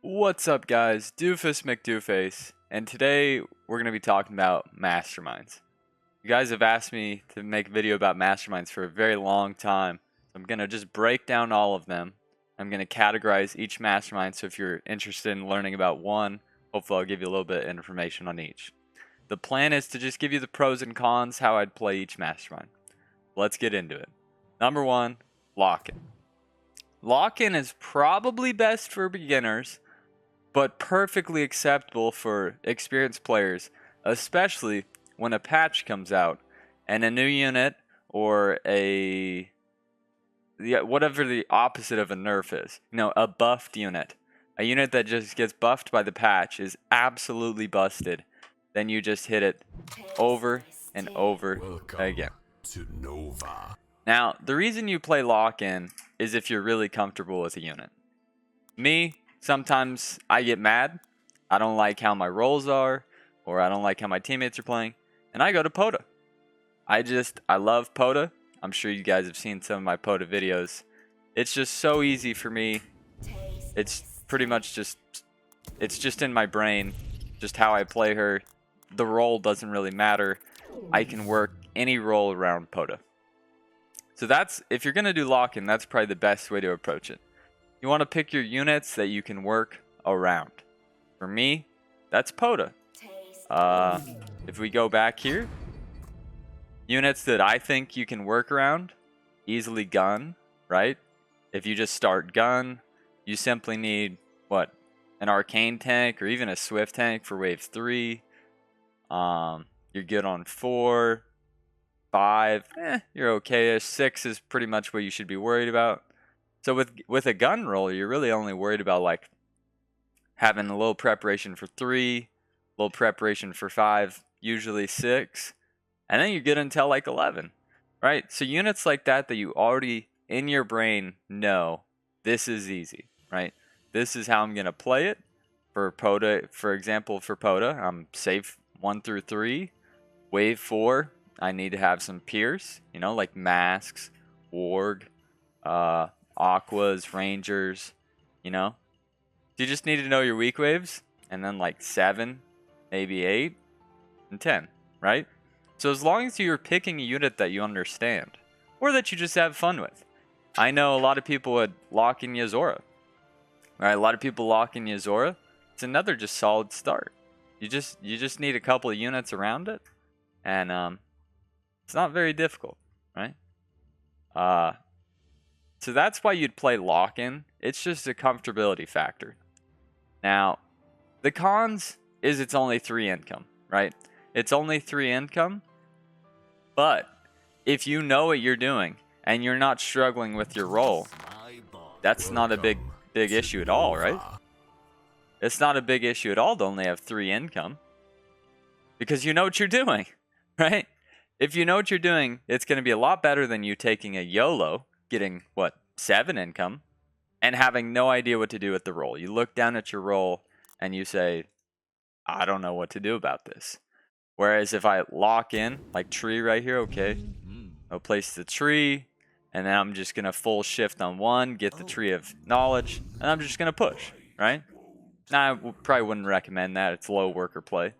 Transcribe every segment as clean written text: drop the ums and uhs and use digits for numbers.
What's up, guys? Doofus Mcdooface, and today we're going to be talking about masterminds. You guys have asked me to make a video about masterminds for a very long time, so I'm going to just break down all of them. I'm going to categorize each mastermind, so if you're interested in learning about one, hopefully I'll give you a little bit of information on each. The plan is to just give you the pros and cons, how I'd play each mastermind. Let's get into it. Number one, lock-in. Lock-in is probably best for beginners, but perfectly acceptable for experienced players, especially when a patch comes out and a new unit or whatever the opposite of a nerf is. A buffed unit. A unit that just gets buffed by the patch is absolutely busted. Then you just hit it over and over again. To Nova. Now, the reason you play lock-in is if you're really comfortable with a unit. Me, sometimes I get mad. I don't like how my rolls are, or I don't like how my teammates are playing, and I go to POTA. I love POTA. I'm sure you guys have seen some of my POTA videos. It's just so easy for me. It's pretty much it's just in my brain, just how I play her. The role doesn't really matter. I can work any role around POTA. So if you're going to do lock-in, that's probably the best way to approach it. You want to pick your units that you can work around. For me, that's POTA. If we go back here, units that I think you can work around, easily gun, right? If you just start gun, you simply need, an arcane tank or even a swift tank for wave 3. You're good on 4, 5, you're okay-ish. 6 is pretty much what you should be worried about. So with a gun roll, you're really only worried about like having a little preparation for 3, a little preparation for 5, usually 6, and then you get until like 11, right? So units like that you already in your brain know this is easy, right? This is how I'm gonna play it. For POTA, for example, I'm safe 1 through 3. Wave 4, I need to have some Pierce, like masks, Warg, Aquas, Rangers, You just need to know your weak waves, and then like 7, maybe 8, and 10, right? So as long as you're picking a unit that you understand, or that you just have fun with. I know a lot of people would lock in Yozora, right? A lot of people lock in Yozora. It's another just solid start. You just need a couple of units around it, and it's not very difficult, right? So that's why you'd play lock-in. It's just a comfortability factor. Now, the cons is it's only 3 income, right? It's only 3 income, but if you know what you're doing and you're not struggling with your role, that's not a big issue at all, right? It's not a big issue at all to only have 3 income, because you know what you're doing, right? If you know what you're doing, it's going to be a lot better than you taking a YOLO, getting 7 income, and having no idea what to do with the role. You look down at your role and you say, I don't know what to do about this. Whereas if I lock in, like tree right here, okay, I'll place the tree, and then I'm just going to full shift on 1, get the tree of knowledge, and I'm just going to push, right? Now, I probably wouldn't recommend that. It's low worker play.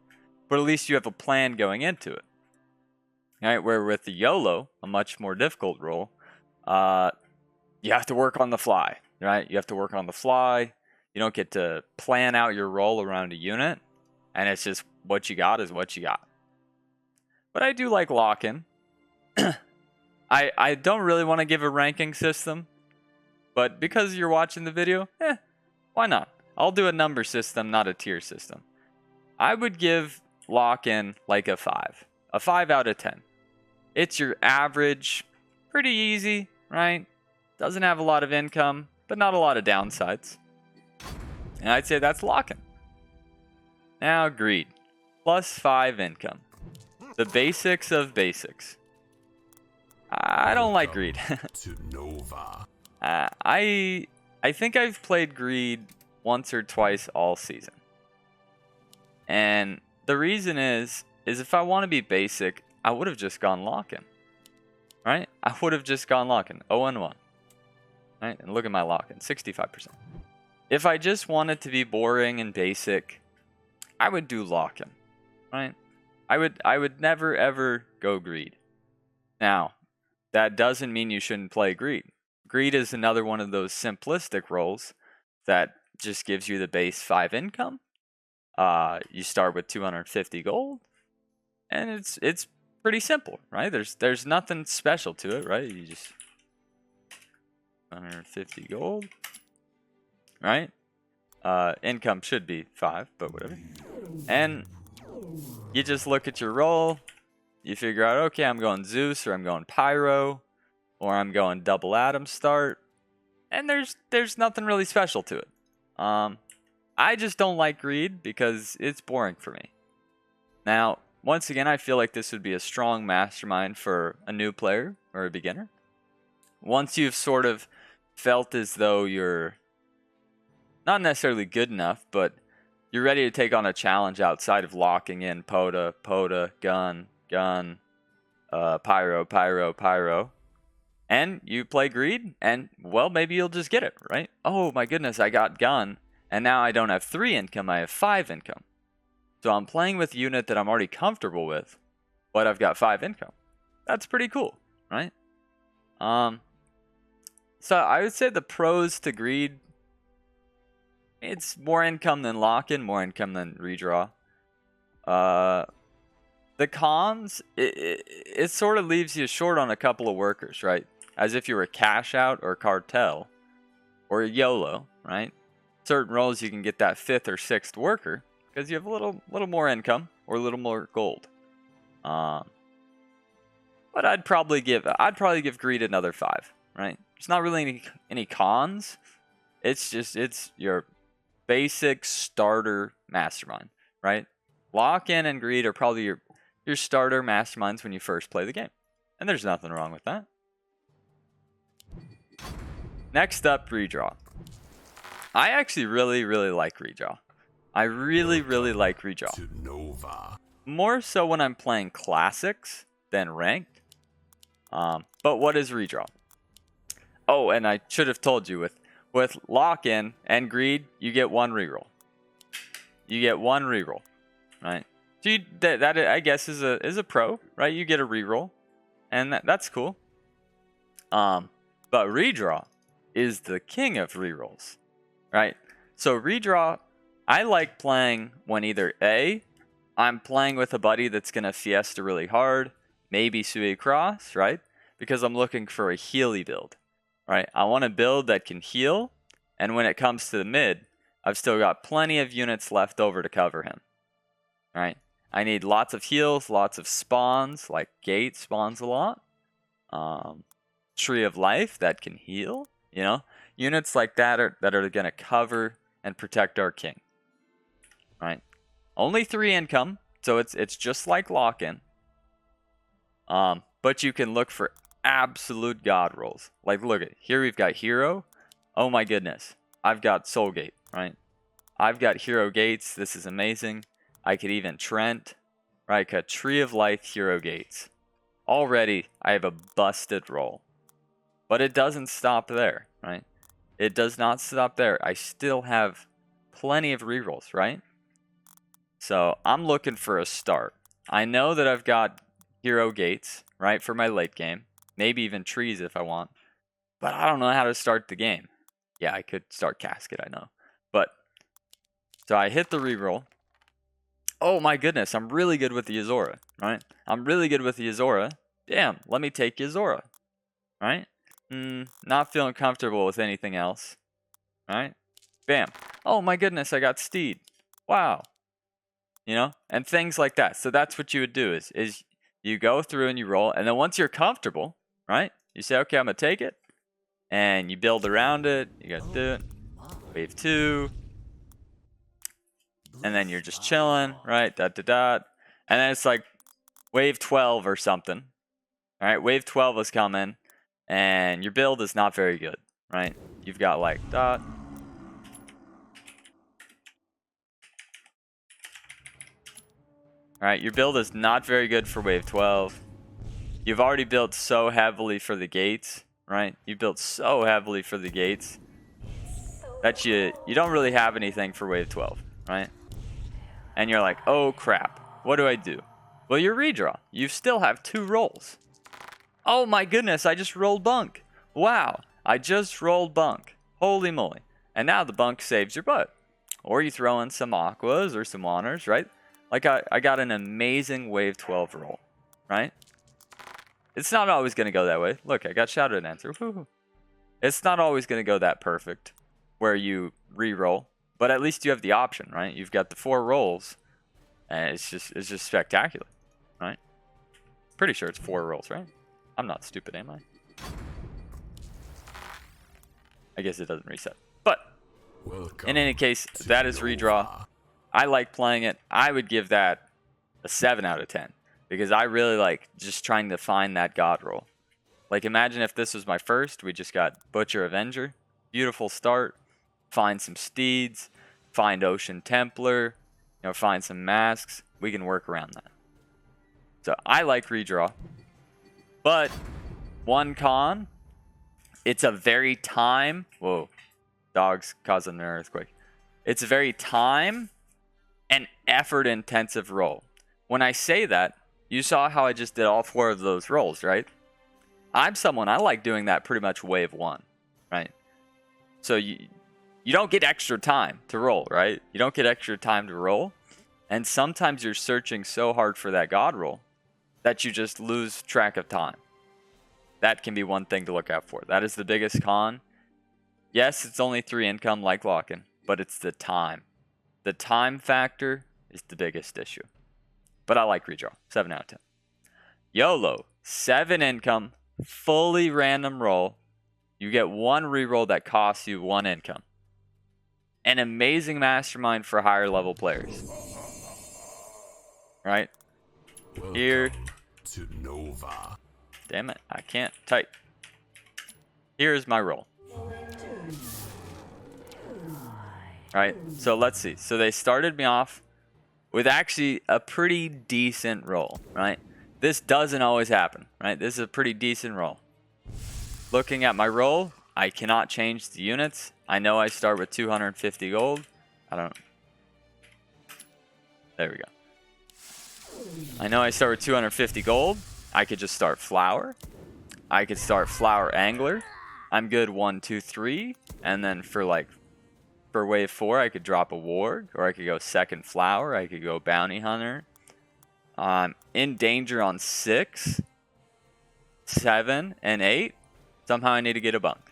But at least you have a plan going into it. Right? Where with the YOLO, a much more difficult role, you have to work on the fly, right? You have to work on the fly. You don't get to plan out your role around a unit, and it's just what you got is what you got. But I do like lock-in. I don't really want to give a ranking system, but because you're watching the video, why not? I'll do a number system, not a tier system. I would give lock-in like a 5. A 5 out of 10. It's your average, pretty easy, right? Doesn't have a lot of income, but not a lot of downsides. And I'd say that's lock-in. Now, greed. Plus 5 income. The basics of basics. I don't like greed. To Nova. I think I've played greed once or twice all season. And the reason is if I want to be basic, I would have just gone lock-in. Right? I would have just gone lock-in. 0-1. Right? And look at my lock-in. 65%. if I just wanted to be boring and basic, I would do lock-in, right? I would never ever go greed. Now, that doesn't mean you shouldn't play greed. Greed is another one of those simplistic roles that just gives you the base 5 income. You start with 250 gold, and it's pretty simple, right? There's nothing special to it, right? You just 150 gold, right? Income should be 5, but whatever. And you just look at your roll. You figure out, okay, I'm going Zeus, or I'm going Pyro, or I'm going double Atom start, and there's nothing really special to it. I just don't like greed because it's boring for me. Now, once again, I feel like this would be a strong mastermind for a new player or a beginner. Once you've sort of felt as though you're not necessarily good enough, but you're ready to take on a challenge outside of locking in Pota, gun, pyro, and you play greed, and well, maybe you'll just get it, right? Oh my goodness, I got gun, and now I don't have 3 income, I have 5 income. So I'm playing with a unit that I'm already comfortable with, but I've got 5 income. That's pretty cool, right? So I would say the pros to greed, it's more income than lock-in, more income than redraw. The cons, it sort of leaves you short on a couple of workers, right? As if you were cash out or cartel or YOLO, right? Certain roles you can get that 5th or 6th worker because you have a little more income or a little more gold. But I'd probably give greed another 5, right? There's not really any cons. It's your basic starter mastermind, right? Lock-in and greed are probably your starter masterminds when you first play the game. And there's nothing wrong with that. Next up, redraw. I actually really like redraw. I really like redraw. More so when I'm playing classics than ranked. But what is redraw? Oh, and I should have told you, with lock-in and greed, you get 1 reroll. You get 1 reroll, right? So that I guess is a pro, right? You get a reroll, and that's cool. But redraw is the king of rerolls, right? So redraw, I like playing when either A, I'm playing with a buddy that's gonna Fiesta really hard, maybe Sui Cross, right? Because I'm looking for a healy build, right? I want a build that can heal, and when it comes to the mid, I've still got plenty of units left over to cover him, right? I need lots of heals, lots of spawns, like Gate spawns a lot. Tree of Life that can heal, you know? Units like that are going to cover and protect our king, right? Only 3 income, so it's just like lock-in. But you can look for absolute god rolls. Like, look at here, we've got hero. Oh my goodness, I've got Soul Gate, right? I've got hero gates. This is amazing. I could even Trent, right? Got Tree of Life, hero gates. Already, I have a busted roll. But it doesn't stop there, right? It does not stop there. I still have plenty of rerolls, right? So I'm looking for a start. I know that I've got hero gates, right, for my late game. Maybe even trees if I want. But I don't know how to start the game. Yeah, I could start Casket, I know. But, so I hit the reroll. Oh my goodness, I'm really good with the Yuzora, right? I'm really good with the Yuzora. Damn, let me take Yuzora, right? Not feeling comfortable with anything else, right? Bam. Oh my goodness, I got Steed. Wow. You know, and things like that. So that's what you would do is you go through and you roll, and then once you're comfortable, right? You say, okay, I'm gonna take it, and you build around it. You gotta do it. Wave 2. And then you're just chilling, right? And then it's like wave 12 or something. All right, wave 12 is coming, and your build is not very good, right? You've got like dot. All right, your build is not very good for wave 12. You've already built so heavily for the gates, right? You built so heavily for the gates. that you don't really have anything for wave 12, right? And you're like, oh crap, what do I do? Well, you redraw. You still have 2 rolls. Oh my goodness, I just rolled bunk. Wow, I just rolled bunk. Holy moly. And now the bunk saves your butt. Or you throw in some aquas or some honors, right? Like I got an amazing wave 12 roll, right? It's not always going to go that way. Look, I got shouted an answer. Woo-hoo. It's not always going to go that perfect where you re-roll, but at least you have the option, right? You've got the 4 rolls, and it's just spectacular, right? Pretty sure it's 4 rolls, right? I'm not stupid, am I? I guess it doesn't reset. But in any case, that is redraw. I like playing it. I would give that a 7 out of 10 because I really like just trying to find that god roll. Like imagine if this was my first, we just got Butcher Avenger, beautiful start, find some steeds, find Ocean Templar, you know, find some masks. We can work around that. So I like redraw, but one con, it's a very time. Whoa, dogs causing an earthquake. It's a very time and effort intensive roll. When I say that, you saw how I just did all 4 of those rolls, right? I like doing that pretty much wave 1, right? So you don't get extra time to roll, right? You don't get extra time to roll. And sometimes you're searching so hard for that god roll that you just lose track of time. That can be one thing to look out for. That is the biggest con. Yes, it's only 3 income like lock-in, but it's the time. The time factor is the biggest issue. But I like redraw, 7 out of 10. YOLO, 7 income, fully random roll. You get 1 reroll that costs you 1 income. An amazing mastermind for higher level players. Right? Welcome Here. to Nova. Damn it, I can't type. Here's my roll. Right, so let's see. So they started me off with actually a pretty decent roll, right? This doesn't always happen, right? This is a pretty decent roll. Looking at my roll, I cannot change the units. I know I start with 250 gold. There we go. I know I start with 250 gold. I could just start Flower. I could start Flower Angler. I'm good 1, 2, 3. And then for wave 4, I could drop a Warg. Or I could go second Flower. I could go Bounty Hunter. In danger on 6, 7, and 8. Somehow I need to get a bunk.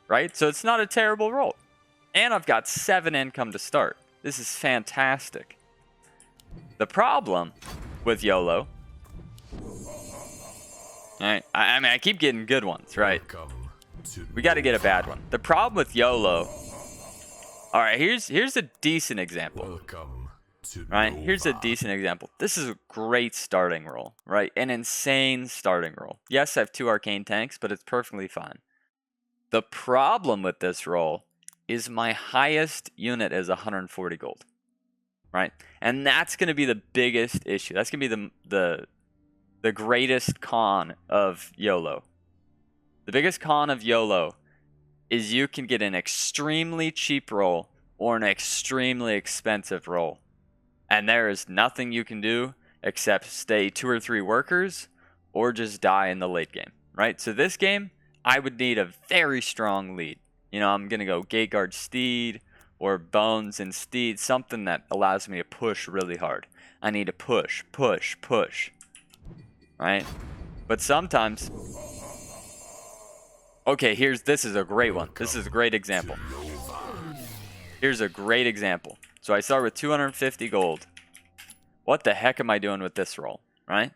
Right? So it's not a terrible roll. And I've got 7 income to start. This is fantastic. The problem with YOLO... Alright, I mean, I keep getting good ones, right? We got to get a bad one. The problem with YOLO... Alright, here's a decent example. Right, here's a decent example. This is a great starting roll, right? An insane starting roll. Yes, I have 2 arcane tanks, but it's perfectly fine. The problem with this roll is my highest unit is 140 gold, right? And that's going to be the biggest issue. That's going to be the greatest con of YOLO. The biggest con of YOLO is you can get an extremely cheap roll or an extremely expensive roll. And there is nothing you can do except stay 2 or 3 workers or just die in the late game, right? So this game, I would need a very strong lead. You know, I'm going to go Gate Guard Steed or Bones and Steed, something that allows me to push really hard. I need to push, push, push, right? But sometimes... Okay, this is a great one. This is a great example. Here's a great example. So I start with 250 gold. What the heck am I doing with this roll, right?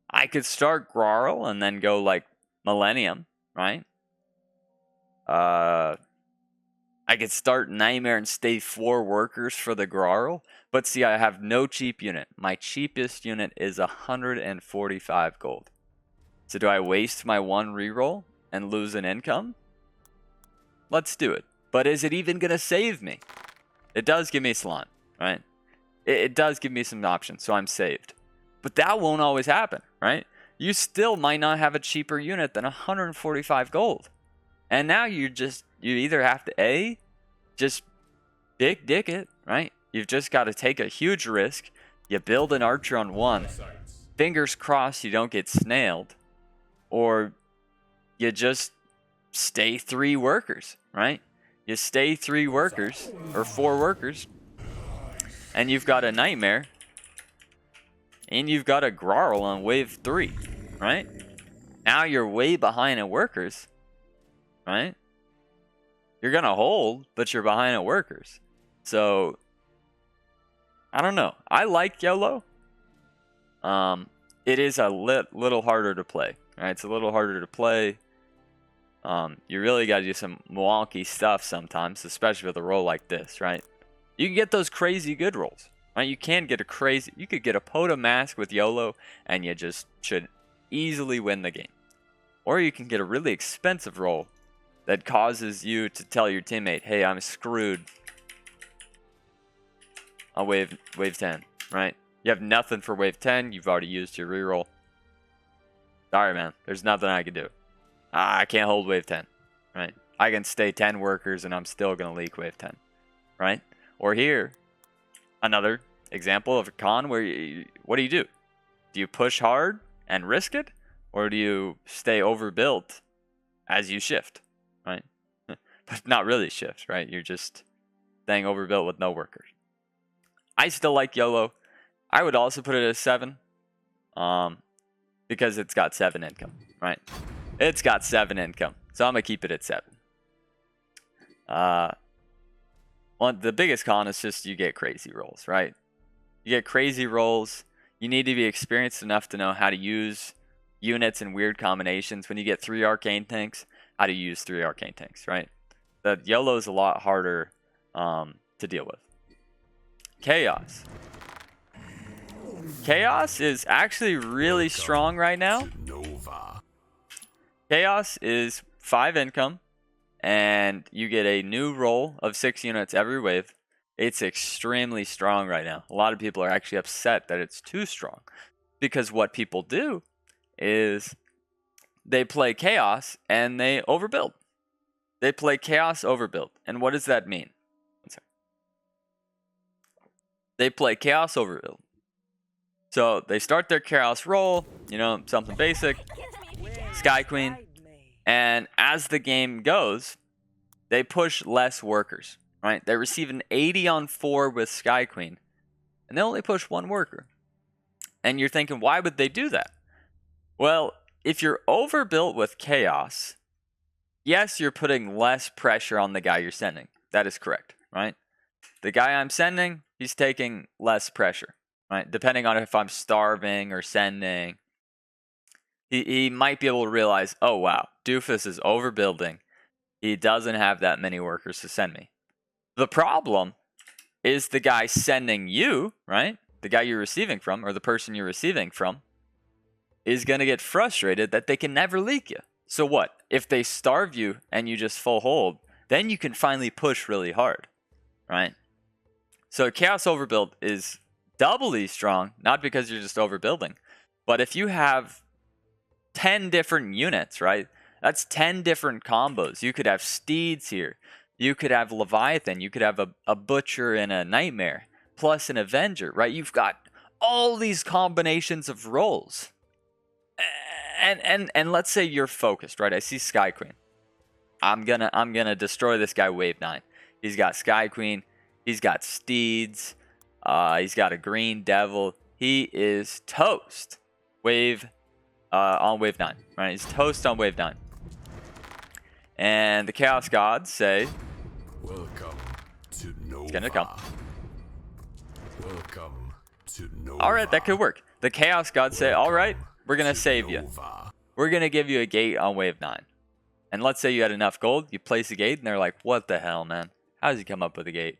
I could start Grarl and then go like Millennium, right? I could start Nightmare and stay 4 workers for the Grarl. But see, I have no cheap unit. My cheapest unit is 145 gold. So do I waste my 1 reroll and lose an income? Let's do it. But is it even going to save me? It does give me slime, right? It does give me some options, so I'm saved. But that won't always happen, right? You still might not have a cheaper unit than 145 gold. And now you either have to A, just big dick it, right? You've just got to take a huge risk. You build an archer on 1. Fingers crossed you don't get snailed. Or you just stay 3 workers, right? You stay 3 workers or 4 workers, and you've got a nightmare, and you've got a Grarl on wave 3, right? Now you're way behind in workers, right? You're gonna hold, but you're behind in workers. So I don't know. I like YOLO. It is a little harder to play, right? It's a little harder to play. You really got to do some wonky stuff sometimes, especially with a roll like this, right? You can get those crazy good rolls, right? You could get a Pota Mask with YOLO, and you just should easily win the game. Or you can get a really expensive roll that causes you to tell your teammate, hey, I'm screwed on wave 10, right? You have nothing for wave 10. You've already used your reroll. Sorry, man. There's nothing I can do. I can't hold wave 10, right? I can stay 10 workers and I'm still going to leak wave 10, right? Or here, another example of a con where what do? Do you push hard and risk it? Or do you stay overbuilt as you shift, right? But not really shift, right? You're just staying overbuilt with no workers. I still like YOLO. I would also put it at 7, because it's got 7 income, right? It's got 7 income, so I'm gonna keep it at 7. The biggest con is just you get crazy rolls, right? You get crazy rolls. You need to be experienced enough to know how to use units in weird combinations. When you get 3 arcane tanks, how to use 3 arcane tanks, right? The YOLO is a lot harder to deal with. Chaos. Chaos is actually really strong right now. Chaos is 5 income, and you get a new roll of 6 units every wave. It's extremely strong right now. A lot of people are actually upset that it's too strong, because what people do is they play Chaos and they overbuild. They play Chaos overbuild. And what does that mean? They play Chaos overbuild. So they start their Chaos roll, something basic, Sky Queen, and as the game goes, they push less workers, right? They receive an 80 on 4 with Sky Queen, and they only push 1 worker. And you're thinking, why would they do that? Well, if you're overbuilt with Chaos, yes, you're putting less pressure on the guy you're sending. That is correct, right? The guy I'm sending, he's taking less pressure, right? Depending on if I'm starving or sending, he might be able to realize, oh wow, Doofus is overbuilding. He doesn't have that many workers to send me. The problem is the guy sending you, right? The guy you're receiving from, or the person you're receiving from, is going to get frustrated that they can never leak you. So what? If they starve you and you just full hold, then you can finally push really hard, right? So Chaos Overbuild is doubly strong, not because you're just overbuilding, but if you have 10 different units, right? That's 10 different combos. You could have Steeds here. You could have Leviathan. You could have a Butcher and a Nightmare, plus an Avenger, right? You've got all these combinations of rolls. And let's say you're focused, right? I see Sky Queen. I'm gonna destroy this guy wave 9. He's got Sky Queen. He's got Steeds. He's got a Green Devil. He is toast. On wave 9, right? He's toast on wave 9. And the Chaos Gods say, welcome to Nova. It's gonna come. Welcome to Nova. Alright, that could work. The Chaos Gods say, alright, we're gonna save you. We're gonna give you a gate on wave 9. And let's say you had enough gold, you place a gate, and they're like, what the hell, man? How does he come up with a gate?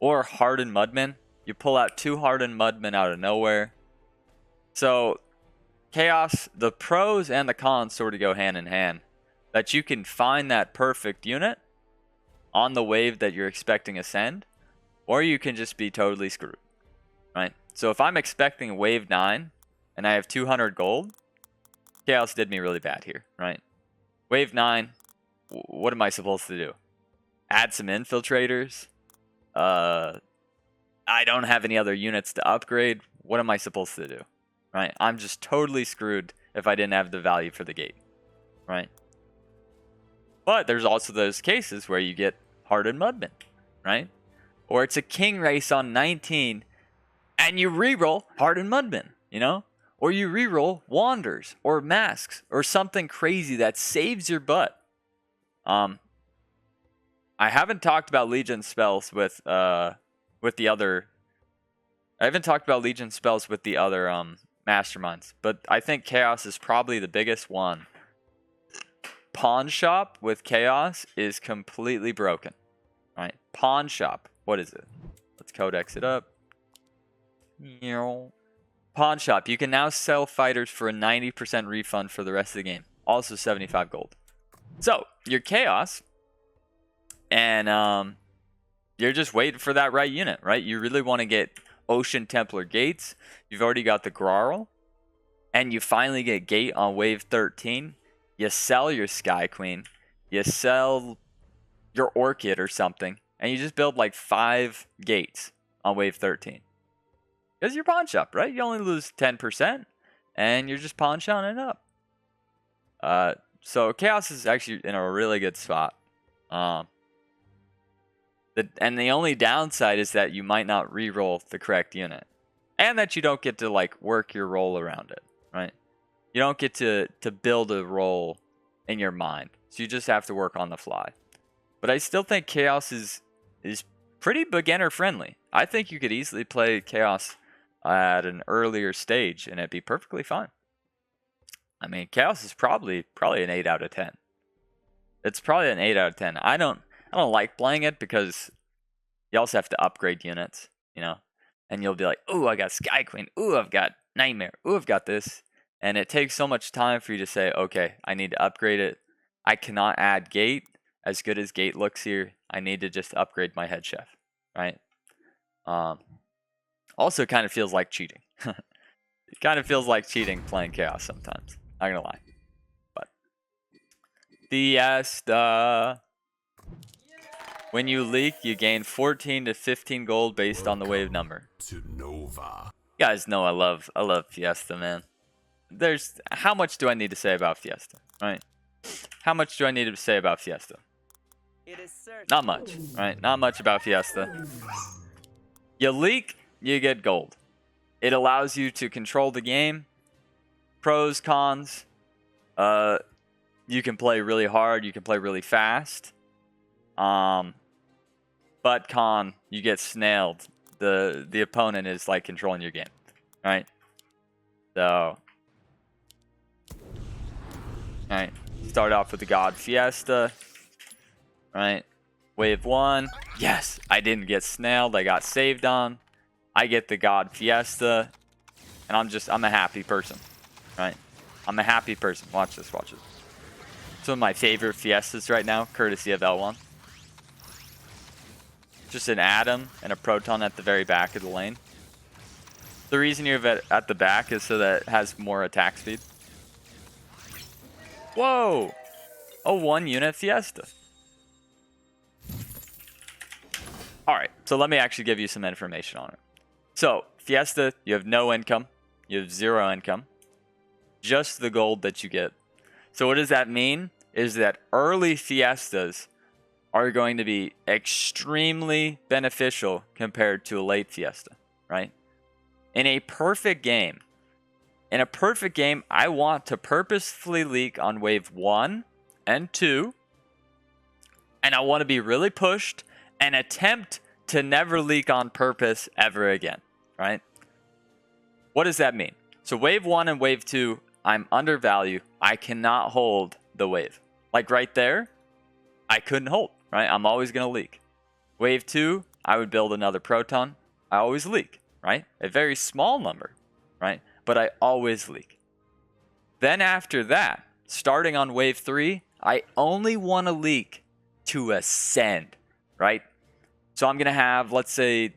Or Hardened Mudmen. You pull out 2 Hardened Mudmen out of nowhere. So Chaos, the pros and the cons sort of go hand in hand. That you can find that perfect unit on the wave that you're expecting to send, or you can just be totally screwed, right? So if I'm expecting wave 9 and I have 200 gold, Chaos did me really bad here, right? Wave 9, what am I supposed to do? add some infiltrators. I don't have any other units to upgrade. What am I supposed to do? Right? I'm just totally screwed if I didn't have the value for the gate. Right? But there's also those cases where you get Hardened Mudmen. Right? Or it's a king race on 19 and you reroll Hardened Mudmen. You know? Or you reroll Wanders or Masks or something crazy that saves your butt. I haven't talked about Legion spells with the other. I haven't talked about Legion spells with the other masterminds, but I think Chaos is probably the biggest one. Pawn Shop with Chaos is completely broken. Right? Pawn Shop. What is it? Let's codex it up. Pawn Shop. You can now sell fighters for a 90% refund for the rest of the game. Also 75 gold. So, you're Chaos, and you're just waiting for that right unit, right? You really want to get Ocean Templar Gates. You've already got the Grarl, and you finally get Gate on wave 13. You sell your Sky Queen. You sell your Orchid or something, and you just build like 5 gates on wave 13. Because you're Pawn Shop, right? You only lose 10%, and you're just Pawn Shopping it up. So Chaos is actually in a really good spot. And the only downside is that you might not re-roll the correct unit. And that you don't get to like work your roll around it, right? You don't get to build a roll in your mind. So you just have to work on the fly. But I still think Chaos is pretty beginner friendly. I think you could easily play Chaos at an earlier stage and it'd be perfectly fine. I mean, Chaos is probably an 8 out of 10. It's probably an 8 out of 10. I don't like playing it because you also have to upgrade units, you know? And you'll be like, "Ooh, I got Sky Queen. Ooh, I've got Nightmare. Ooh, I've got this." And it takes so much time for you to say, "Okay, I need to upgrade it. I cannot add Gate. As good as Gate looks here, I need to just upgrade my head chef." Right? Also kind of feels like cheating. It kind of feels like cheating playing Chaos sometimes. Not gonna lie. But Fiesta. When you leak, you gain 14 to 15 gold based on the wave number. To Nova. You guys know I love Fiesta, man. How much do I need to say about Fiesta, right? How much do I need to say about Fiesta? Not much, right? Not much about Fiesta. You leak, you get gold. It allows you to control the game. Pros, cons. You can play really hard. You can play really fast. But con, you get snailed. The opponent is like controlling your game, right? So, alright. Start off with the God Fiesta. Right? Wave 1. Yes! I didn't get snailed. I got saved on. I get the God Fiesta. And I'm a happy person. Right? I'm a happy person. Watch this, watch this. Some of my favorite Fiestas right now, courtesy of L1. Just an Atom and a Proton at the very back of the lane. The reason you have it at the back is so that it has more attack speed. Whoa! A 1-unit Fiesta. Alright, so let me actually give you some information on it. So, Fiesta, you have no income. You have 0 income. Just the gold that you get. So what does that mean? Is that early Fiestas are going to be extremely beneficial compared to a late Fiesta, right? In a perfect game, I want to purposefully leak on wave 1 and 2, and I want to be really pushed and attempt to never leak on purpose ever again, right? What does that mean? So wave 1 and wave 2, I'm undervalued. I cannot hold the wave. Like right there, I couldn't hold, right? I'm always going to leak. Wave 2, I would build another Proton. I always leak, right? A very small number, right? But I always leak. Then after that, starting on wave 3, I only want to leak to ascend, right? So I'm going to have, let's say,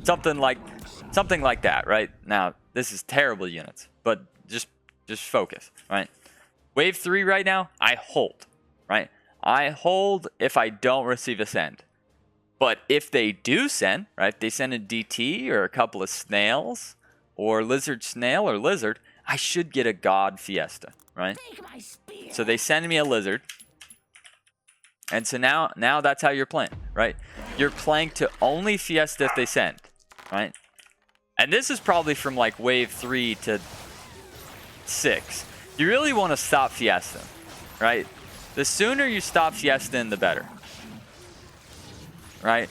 something like that, right? Now, this is terrible units, but just focus, right? Wave 3 right now, I hold, right? I hold if I don't receive a send. But if they do send, right, they send a DT or a couple of snails or lizard snail or lizard, I should get a god Fiesta, right? So they send me a lizard. And so now that's how you're playing, right? You're playing to only Fiesta if they send, right? And this is probably from like wave 3 to 6. You really want to stop Fiesta, right? The sooner you stop Fiesta, the better. Right?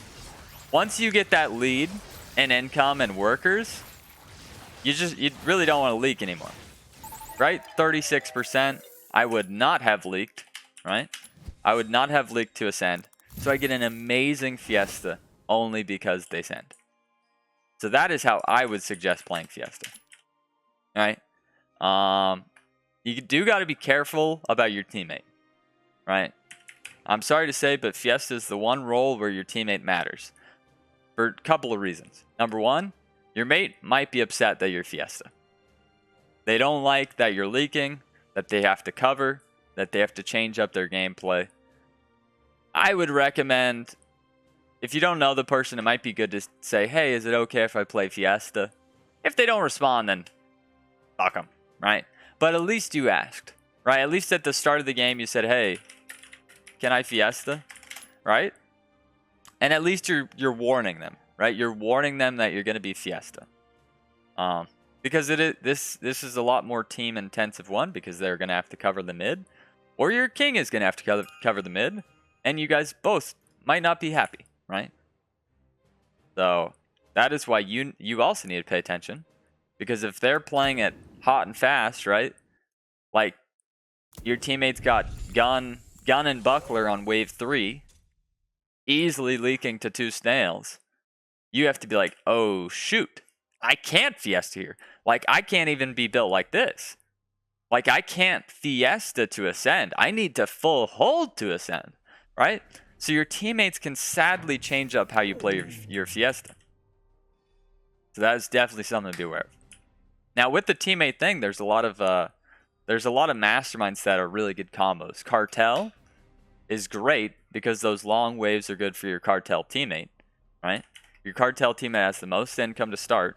Once you get that lead in income and workers, you really don't want to leak anymore. Right? 36%. I would not have leaked, right? I would not have leaked to ascend. So I get an amazing Fiesta only because they send. So that is how I would suggest playing Fiesta. Right? You do got to be careful about your teammate. Right? I'm sorry to say, but Fiesta is the one role where your teammate matters. For a couple of reasons. Number one, your mate might be upset that you're Fiesta. They don't like that you're leaking, that they have to cover, that they have to change up their gameplay. I would recommend, if you don't know the person, it might be good to say, hey, is it okay if I play Fiesta? If they don't respond, then fuck them, right? But at least you asked, right? At least at the start of the game, you said, hey, can I Fiesta, right? And at least you're warning them, right? You're warning them that you're going to be Fiesta, because this is a lot more team intensive one, because they're going to have to cover the mid, or your king is going to have to cover the mid, and you guys both might not be happy, right? So that is why you also need to pay attention, because if they're playing it hot and fast, right? Like your teammates got gun and buckler on wave 3, easily leaking to 2 snails. You have to be like, oh shoot, I can't Fiesta here. Like I can't even be built like this. Like I can't Fiesta to ascend. I need to full hold to ascend, right? So your teammates can sadly change up how you play your Fiesta. So that is definitely something to be aware of. Now with the teammate thing, there's a lot of masterminds that are really good combos. Cartel is great because those long waves are good for your Cartel teammate, right? Your Cartel teammate has the most income to start,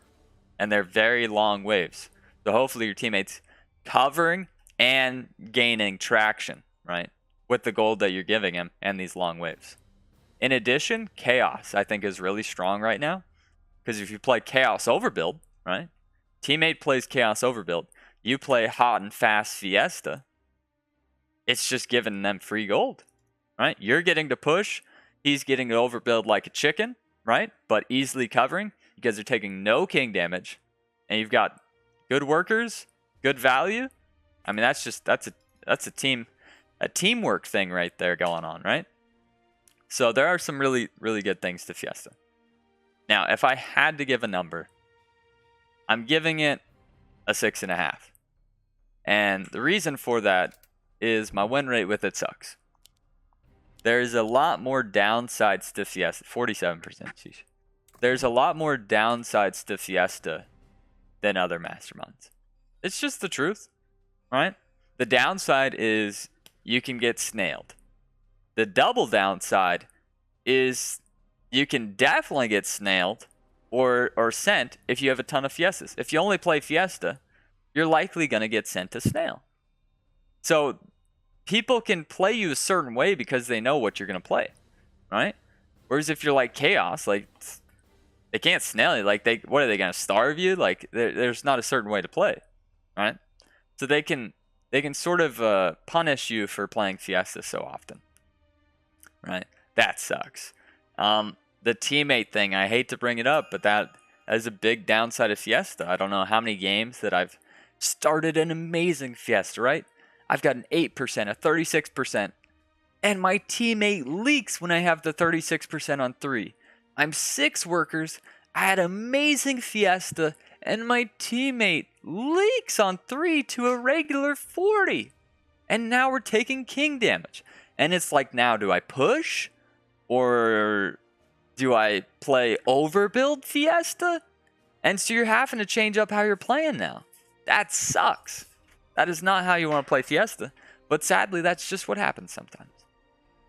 and they're very long waves. So hopefully your teammate's covering and gaining traction, right? With the gold that you're giving him and these long waves. In addition, Chaos, I think, is really strong right now. Because if you play Chaos Overbuild, right? Teammate plays Chaos Overbuild. You play hot and fast Fiesta. It's just giving them free gold, right? You're getting to push. He's getting to overbuild like a chicken, right? But easily covering. You guys are taking no king damage. And you've got good workers, good value. I mean, that's a teamwork thing right there going on, right? So there are some really, really good things to Fiesta. Now, if I had to give a number, I'm giving it a 6.5. And the reason for that is my win rate with it sucks. There's a lot more downsides to Fiesta. 47%. Sheesh. There's a lot more downsides to Fiesta than other masterminds. It's just the truth, right? The downside is you can get snailed. The double downside is you can definitely get snailed or sent if you have a ton of Fiestas. If you only play Fiesta, you're likely going to get sent to snail. So people can play you a certain way because they know what you're going to play, right? Whereas if you're like Chaos, like they can't snail you. Like what are they going to starve you? Like there's not a certain way to play, right? So they can sort of punish you for playing Fiesta so often, right? That sucks. The teammate thing, I hate to bring it up, but that is a big downside of Fiesta. I don't know how many games that I've started an amazing Fiesta, right? I've got an 8%, a 36%, and my teammate leaks when I have the 36% on 3. I'm 6 workers, I had amazing Fiesta, and my teammate leaks on 3 to a regular 40. And now we're taking king damage. And it's like, now do I push? Or do I play overbuild Fiesta? And so you're having to change up how you're playing now. That sucks. That is not how you want to play Fiesta. But sadly, that's just what happens sometimes.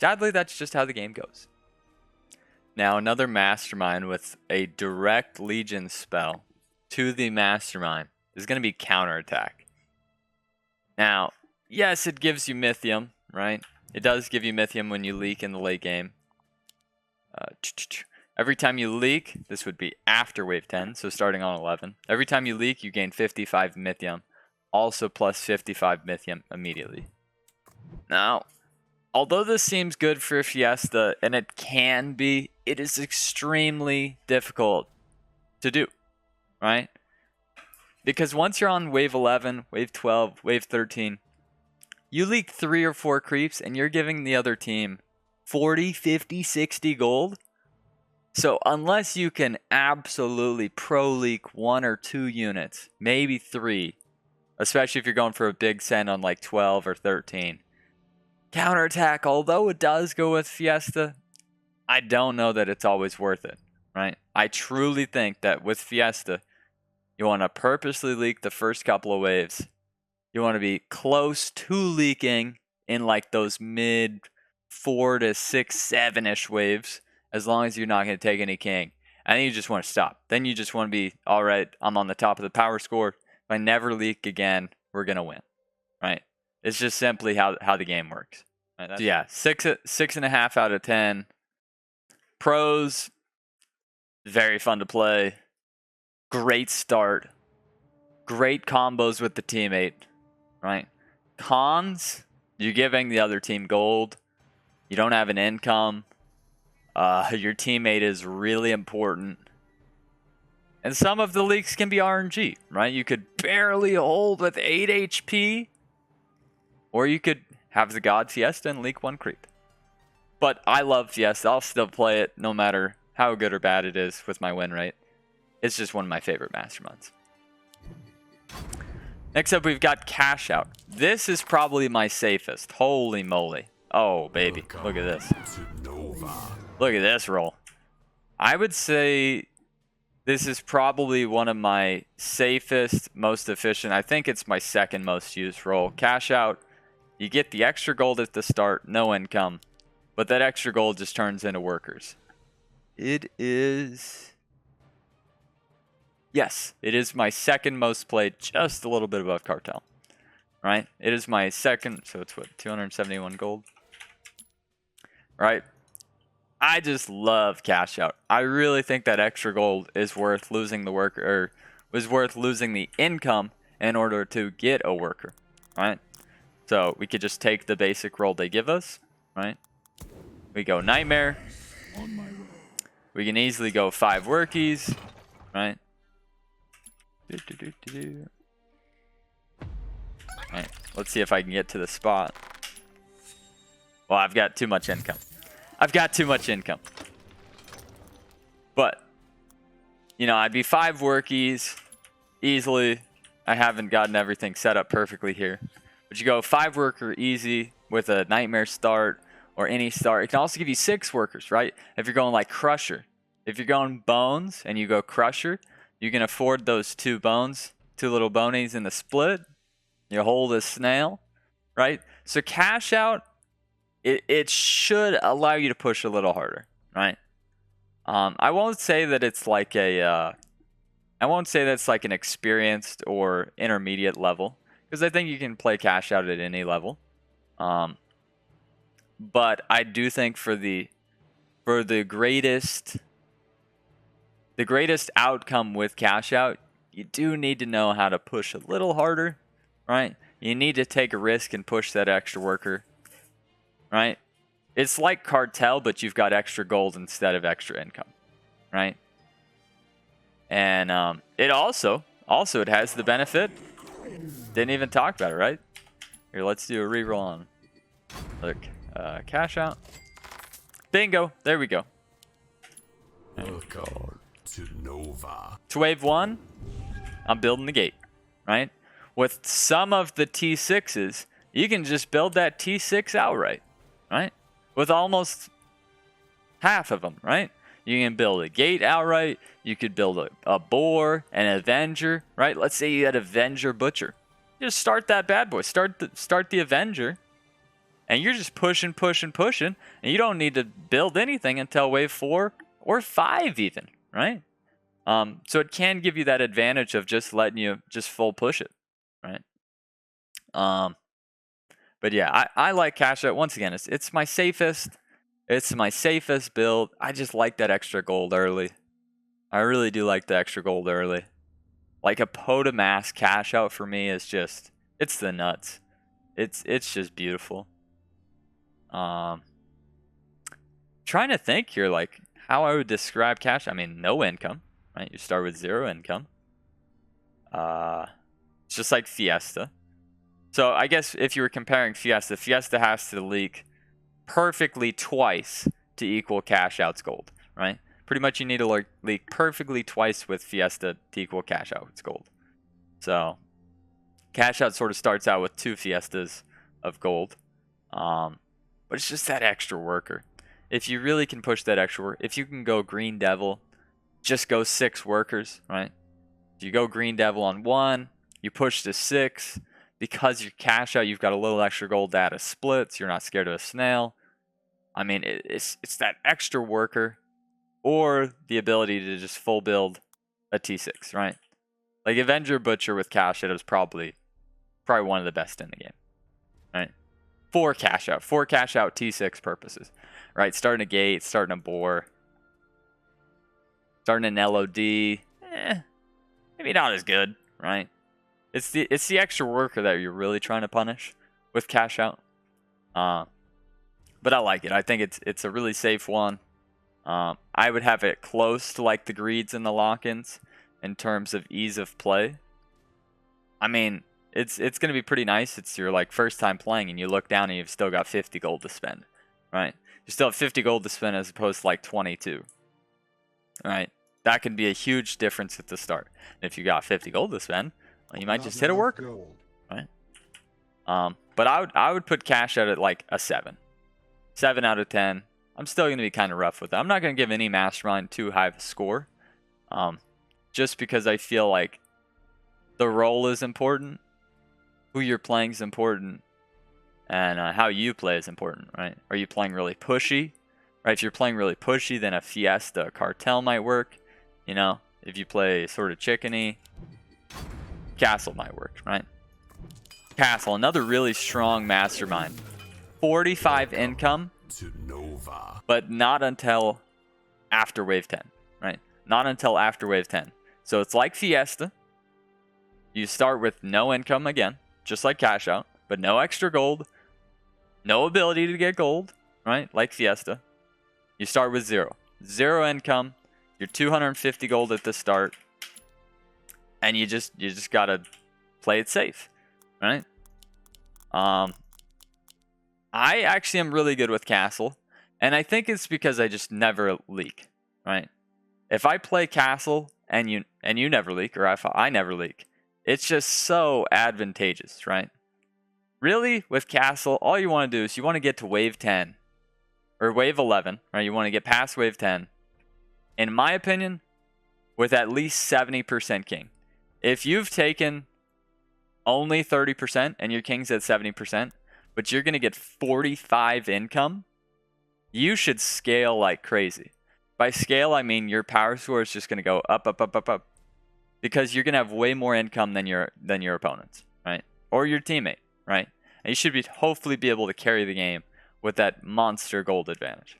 Sadly, that's just how the game goes. Now, another Mastermind with a direct Legion spell to the Mastermind is going to be Counterattack. Now, yes, it gives you Mythium, right? It does give you Mythium when you leak in the late game. Every time you leak, this would be after wave 10, so starting on 11. Every time you leak, you gain 55 Mythium. Also plus 55 Mythium immediately. Now, although this seems good for Fiesta, and it can be, it is extremely difficult to do, right? Because once you're on wave 11, wave 12, wave 13, you leak 3 or 4 creeps and you're giving the other team 40, 50, 60 gold. So unless you can absolutely pro leak 1 or 2 units, maybe 3, especially if you're going for a big send on like 12 or 13, Counterattack, although it does go with Fiesta, I don't know that it's always worth it, right? I truly think that with Fiesta, you want to purposely leak the first couple of waves. You want to be close to leaking in like those mid 4 to 6, 7-ish waves, as long as you're not going to take any king. And then you just want to stop. Then you just want to be, all right, I'm on the top of the power score. If I never leak again, we're going to win, right? It's just simply how the game works. Right? So yeah, 6.5 out of 10. Pros, very fun to play. Great start. Great combos with the teammate, right? Cons, you're giving the other team gold. You don't have an income. Your teammate is really important. And some of the leaks can be RNG, right? You could barely hold with 8 HP. Or you could have the God Fiesta and leak 1 creep. But I love Fiesta. I'll still play it no matter how good or bad it is with my win rate. It's just one of my favorite Masterminds. Next up, we've got Cash Out. This is probably my safest. Holy moly. Oh, baby. Look at this. Look at this roll. I would say this is probably one of my safest, most efficient. I think it's my second most used roll. Cash Out. You get the extra gold at the start, no income. But that extra gold just turns into workers. It is... Yes, it is my second most played, just a little bit above Cartel. Right? It is my second, so it's what, 271 gold? Right? I just love Cash Out. I really think that extra gold is worth losing the worker, or was worth losing the income in order to get a worker. Right? So we could just take the basic roll they give us, right? We go Nightmare. We can easily go 5 workies, right? Alright, let's see if I can get to the spot. Well, I've got too much income. I've got too much income. But, you know, I'd be 5 workies easily. I haven't gotten everything set up perfectly here. But you go 5 worker easy with a Nightmare start or any start. It can also give you 6 workers, right? If you're going like Crusher. If you're going Bones and you go Crusher, you can afford those 2 bones, 2 little bonies in the split. You hold a snail, right? So Cash Out, it should allow you to push a little harder, right? I won't say that it's like a... I won't say that's like an experienced or intermediate level. Because I think you can play Cash Out at any level. But I do think for the greatest outcome with Cash Out, you do need to know how to push a little harder, right? You need to take a risk and push that extra worker, right? It's like Cartel, but you've got extra gold instead of extra income, right? And it also it has the benefit. Didn't even talk about it, right? Here, let's do a reroll on. Look, Cash Out. Bingo. There we go. Welcome to Nova. To wave 1, I'm building the gate, right? With some of the T6s, you can just build that T6 outright, right? With almost half of them, right? You can build a gate outright. You could build a boar, an Avenger, right? Let's say you had Avenger Butcher. Just start that bad boy. Start the Avenger, and you're just pushing, and you don't need to build anything until wave 4 or 5 even, right? So it can give you that advantage of just letting you just full push it, right? But yeah, I like cash out. Once again, it's my safest. It's my safest build. I just like that extra gold early. I really do like the extra gold early. Like a Pota Mask cash out for me is just, it's the nuts. It's just beautiful. Trying to think here, like how I would describe cash. I mean, no income, right? You start with 0 income. It's just like Fiesta. So I guess if you were comparing Fiesta, Fiesta has to leak perfectly twice to equal cash out's gold, right? Pretty much you need to leak perfectly twice with Fiesta to equal cash out's gold. So cash out sort of starts out with 2 Fiestas of gold. But it's just that extra worker. If you really can push that extra work, if you can go Green Devil, just go 6 workers, right? If you go Green Devil on 1, you push to 6. Because you cash out, you've got a little extra gold data splits. You're not scared of a snail. I mean, it's that extra worker or the ability to just full build a T6, right? Like Avenger Butcher with cash out is probably one of the best in the game, right? For cash out T6 purposes, right? Starting a gate, starting a bore, starting an LOD, maybe not as good, right? It's the extra worker that you're really trying to punish with cash out. But I like it. I think it's a really safe one. I would have it close to like the greeds and the lock-ins in terms of ease of play. I mean, it's gonna be pretty nice. It's your like first time playing and you look down and you've still got 50 gold to spend, right? You still have 50 gold to spend as opposed to like 22, right? That can be a huge difference at the start. And if you got 50 gold to spend, well, you might just hit a worker, right? But I would put cash out at like a 7 out of 10. I'm still going to be kind of rough with it. I'm not going to give any mastermind too high of a score, just because I feel like the role is important, who you're playing is important, and how you play is important, right? Are you playing really pushy, right? If you're playing really pushy, then a Fiesta Cartel might work. You know, if you play sort of chickeny, Castle might work, right? Castle, another really strong mastermind. 45 income, To Nova. but not until after wave 10, right? Not until after wave 10. So it's like Fiesta. You start with no income again, just like cash out, but no extra gold, no ability to get gold, right? Like Fiesta. You start with 0. 0 income, you're 250 gold at the start, and you just gotta play it safe, right? I actually am really good with Castle, and I think it's because I just never leak, right? If I play Castle and you never leak, or if I never leak, it's just so advantageous, right? Really, with Castle, all you want to do is you want to get to wave 10 or wave 11, right? You want to get past wave 10. In my opinion, with at least 70% king. If you've taken only 30% and your king's at 70%, but you're going to get 45 income, you should scale like crazy. By scale, I mean your power score is just going to go up, up, up, up, up. Because you're going to have way more income than your opponents, right? Or your teammate, right? And you should hopefully be able to carry the game with that monster gold advantage.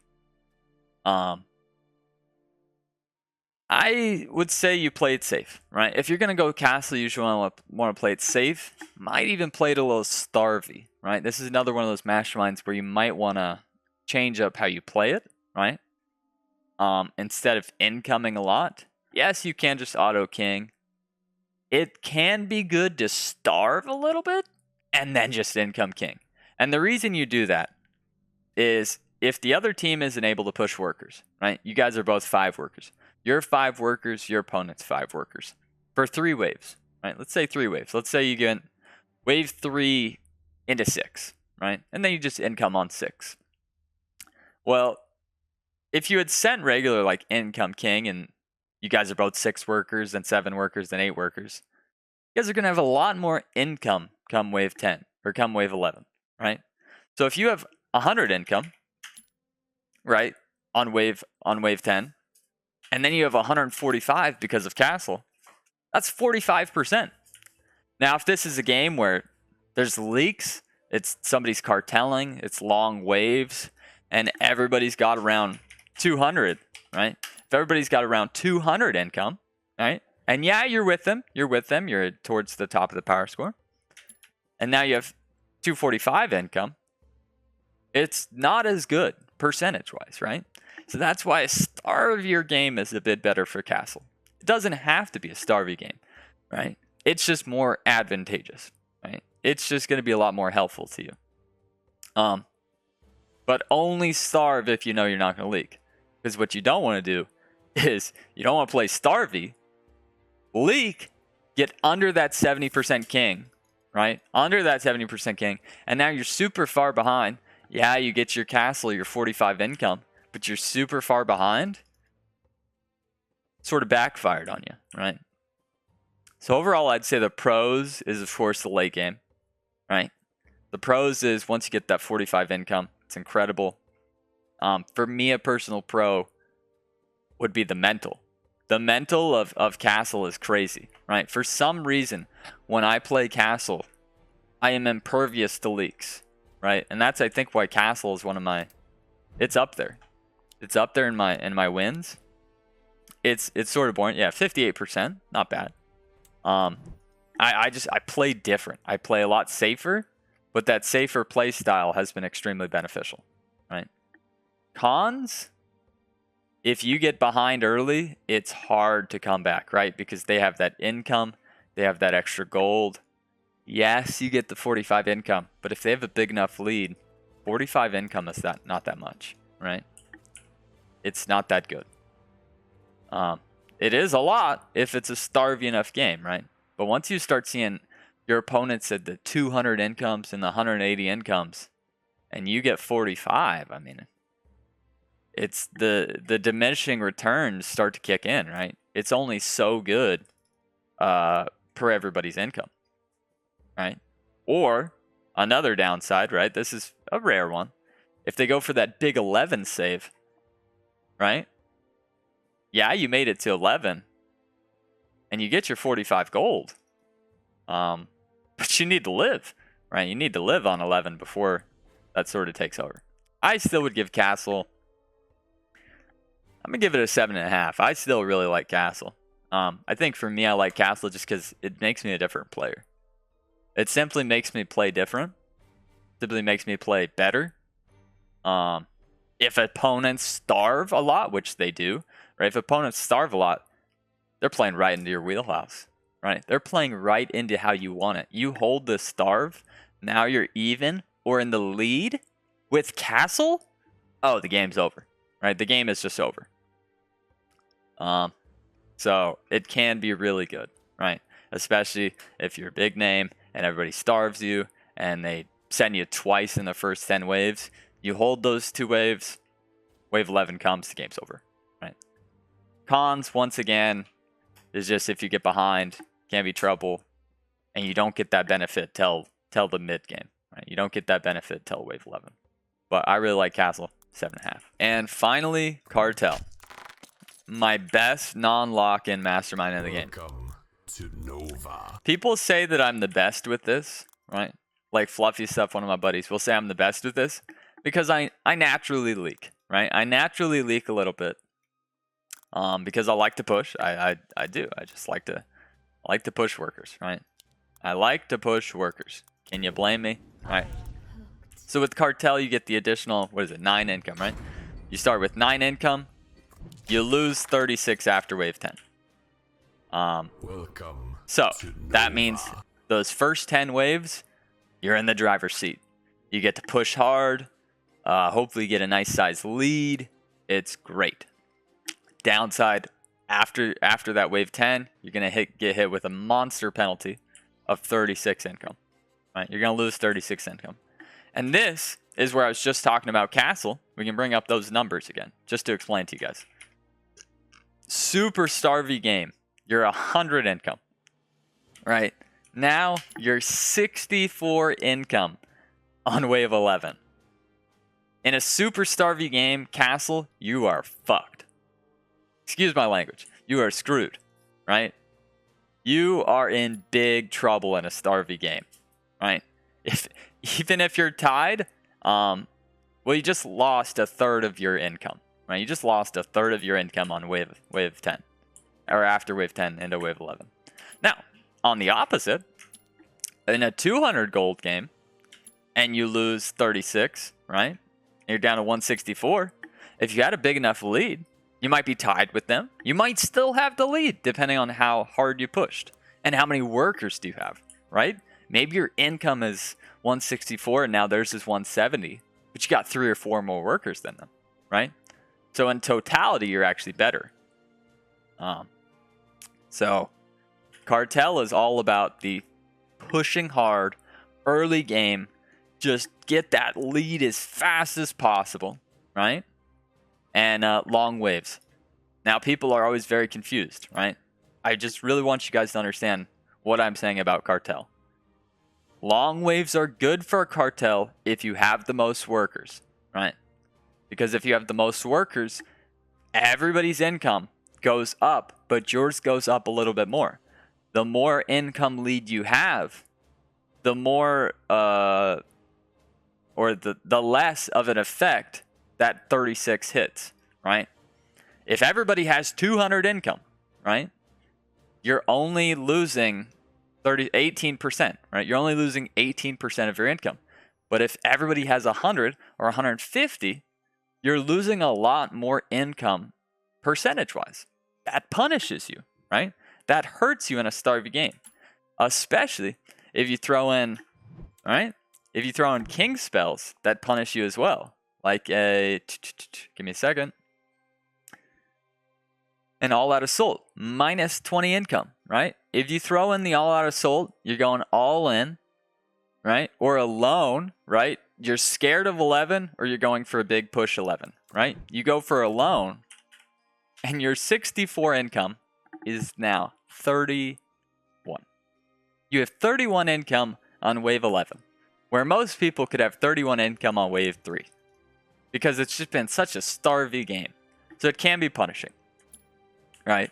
I would say you play it safe, right? If you're going to go Castle, you usually want to play it safe. Might even play it a little starvy, right? This is another one of those masterminds where you might want to change up how you play it, right? Instead of incoming a lot. Yes, you can just auto king. It can be good to starve a little bit and then just income king. And the reason you do that is if the other team isn't able to push workers, right? You guys are both 5 workers. You're 5 workers, your opponent's 5 workers. For 3 waves, right? Let's say 3 waves. Let's say you get wave 3 into 6, right? And then you just income on 6. Well, if you had sent regular like income king and you guys are both 6 workers and 7 workers and 8 workers, you guys are going to have a lot more income come wave 10 or come wave 11, right? So if you have 100 income, right, on wave 10, and then you have 145 because of castle, that's 45%. Now, if this is a game where there's leaks, it's somebody's cartelling, it's long waves, and everybody's got around 200, right? If everybody's got around 200 income, right? And yeah, you're with them, you're towards the top of the power score. And now you have 245 income. It's not as good percentage-wise, right? So that's why a Starvier game is a bit better for castle. It doesn't have to be a Starvie game, right? It's just more advantageous, right? It's just going to be a lot more helpful to you. But only starve if you know you're not going to leak. Because what you don't want to do is you don't want to play Starvie, leak, get under that 70% king, right? Under that 70% king. And now you're super far behind. Yeah, you get your castle, your 45 income, but you're super far behind. Sort of backfired on you, right? So overall, I'd say the pros is, of course, the late game, right? The pros is once you get that 45 income, it's incredible. For me, a personal pro would be the mental. The mental of castle is crazy, right? For some reason, when I play castle, I am impervious to leaks, right? And that's, I think, why castle is one of my... It's up there. It's up there in my wins. It's sort of boring. Yeah, 58%, not bad. I play different. I play a lot safer, but that safer play style has been extremely beneficial, right? Cons, if you get behind early, it's hard to come back, right? Because they have that income, they have that extra gold. Yes, you get the 45 income, but if they have a big enough lead, 45 income is not that much, right? It's not that good. It is a lot if it's a starvy enough game, right? But once you start seeing your opponents at the 200 incomes and the 180 incomes, and you get 45, I mean, it's the diminishing returns start to kick in, right? It's only so good per everybody's income, right? Or another downside, right? This is a rare one. If they go for that big 11 save, right? Yeah, you made it to 11, and you get your 45 gold. But you need to live, right? You need to live on 11 before that sort of takes over. I still would give Castle... I'm going to give it a 7.5. I still really like Castle. I think for me, I like Castle just because it makes me a different player. It simply makes me play different. Simply makes me play better. If opponents starve a lot, which they do, right? If opponents starve a lot, they're playing right into your wheelhouse, right? They're playing right into how you want it. You hold the starve, now you're even or in the lead with Castle. Oh, the game's over, right? The game is just over. So it can be really good, right? Especially if you're a big name and everybody starves you and they send you twice in the first 10 waves. You hold those 2 waves, wave 11 comes, the game's over, right? Cons, once again, is just if you get behind, can be trouble, and you don't get that benefit till the mid game, right? You don't get that benefit till wave 11. But I really like Castle, 7.5. And finally, Cartel. My best non-lock-in mastermind in the game. Welcome to Nova. People say that I'm the best with this, right? Like Fluffy Stuff, one of my buddies, will say I'm the best with this because I naturally leak, right? I naturally leak a little bit because I like to push. I do. I just like to push workers, right? I like to push workers. Can you blame me? All right. So with Cartel, you get the additional, 9 income, right? You start with 9 income. You lose 36 after wave 10. Welcome. So to that Nova. means those first 10 waves, you're in the driver's seat. You get to push hard. Hopefully get a nice size lead. It's great. Downside, after that wave 10, you're gonna get hit with a monster penalty of 36 income. Right? You're gonna lose 36 income. And this is where I was just talking about Castle. We can bring up those numbers again, just to explain to you guys. Super starvy game. You're 100 income. Right? Now you're 64 income on wave 11. In a super starvy game, Castle, you are fucked. Excuse my language. You are screwed, right? You are in big trouble in a starvy game, right? Even if you're tied, well, you just lost a third of your income, right? You just lost a third of your income on wave 10, or after wave 10 into wave 11. Now, on the opposite, in a 200 gold game, and you lose 36, right? You're down to 164. If you had a big enough lead, you might be tied with them. You might still have the lead, depending on how hard you pushed and how many workers do you have, right? Maybe your income is 164 and now theirs is 170, but you got 3 or 4 more workers than them, right? So in totality, you're actually better. So Cartel is all about the pushing hard, early game, just get that lead as fast as possible, right? And long waves. Now, people are always very confused, right? I just really want you guys to understand what I'm saying about Cartel. Long waves are good for a Cartel if you have the most workers, right? Because if you have the most workers, everybody's income goes up, but yours goes up a little bit more. The more income lead you have, the more the less of an effect that 36 hits, right? If everybody has 200 income, right? You're only losing 18%, right? You're only losing 18% of your income. But if everybody has 100 or 150, you're losing a lot more income percentage-wise. That punishes you, right? That hurts you in a starvy game, especially if you throw in, right? If you throw in king spells that punish you as well, like give me a second, an all-out assault, minus 20 income, right? If you throw in the all-out assault, you're going all in, right? Or alone, right? You're scared of 11 or you're going for a big push 11, right? You go for alone and your 64 income is now 31. You have 31 income on wave 11, where most people could have 31 income on wave 3 because it's just been such a starvy game. So it can be punishing, right?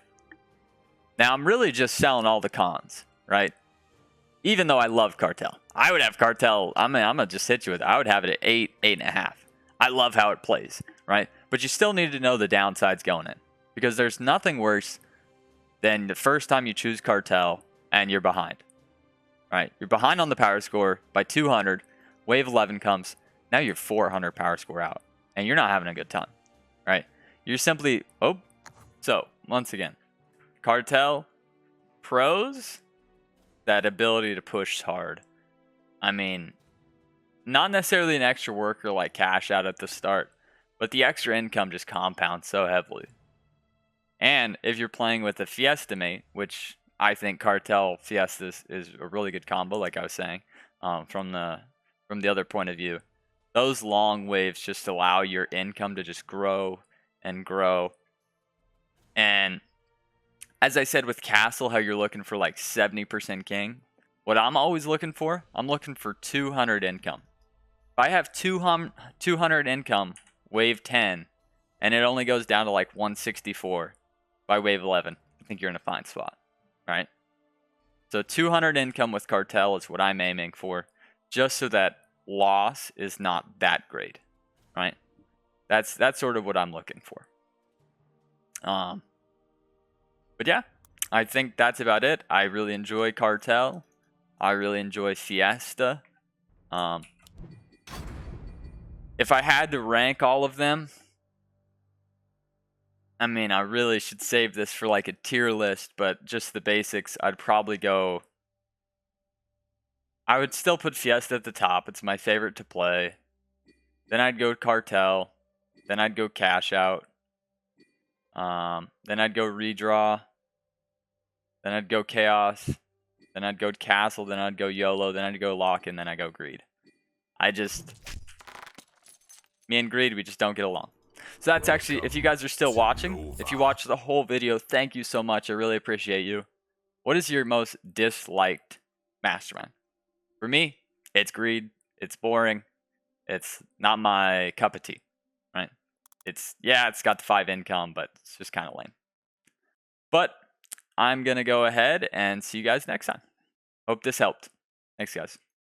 Now, I'm really just selling all the cons, right? Even though I love Cartel. I would have Cartel, I'm going to just hit you with it. I would have it at 8, 8.5. I love how it plays, right? But you still need to know the downsides going in, because there's nothing worse than the first time you choose Cartel and you're behind, right? You're behind on the power score by 200. Wave 11 comes. Now you're 400 power score out, and you're not having a good time, right? You're simply, So, once again, Cartel, pros, that ability to push hard. I mean, not necessarily an extra worker like cash out at the start, but the extra income just compounds so heavily. And if you're playing with a Fiesta mate, which I think Cartel Fiesta is a really good combo, like I was saying, from the other point of view, those long waves just allow your income to just grow and grow. And as I said with Castle, how you're looking for like 70% king, what I'm always looking for, I'm looking for 200 income. If I have 200 income, wave 10, and it only goes down to like 164 by wave 11, I think you're in a fine spot, right? So 200 income with Cartel is what I'm aiming for, just so that loss is not that great, right? That's sort of what I'm looking for. But yeah, I think that's about it. I really enjoy Cartel. I really enjoy Fiesta. If I had to rank all of them, I mean, I really should save this for like a tier list, but just the basics, I'd probably go... I would still put Fiesta at the top. It's my favorite to play. Then I'd go Cartel. Then I'd go Cash Out. Then I'd go Redraw. Then I'd go Chaos. Then I'd go Castle. Then I'd go YOLO. Then I'd go Lock. And then I'd go Greed. Me and Greed, we just don't get along. So that's actually, if you guys are still watching, if you watched the whole video, thank you so much. I really appreciate you. What is your most disliked Mastermind? For me, it's Greed. It's boring. It's not my cup of tea, right? It's got the 5 income, but it's just kind of lame. But I'm gonna go ahead and see you guys next time. Hope this helped. Thanks, guys.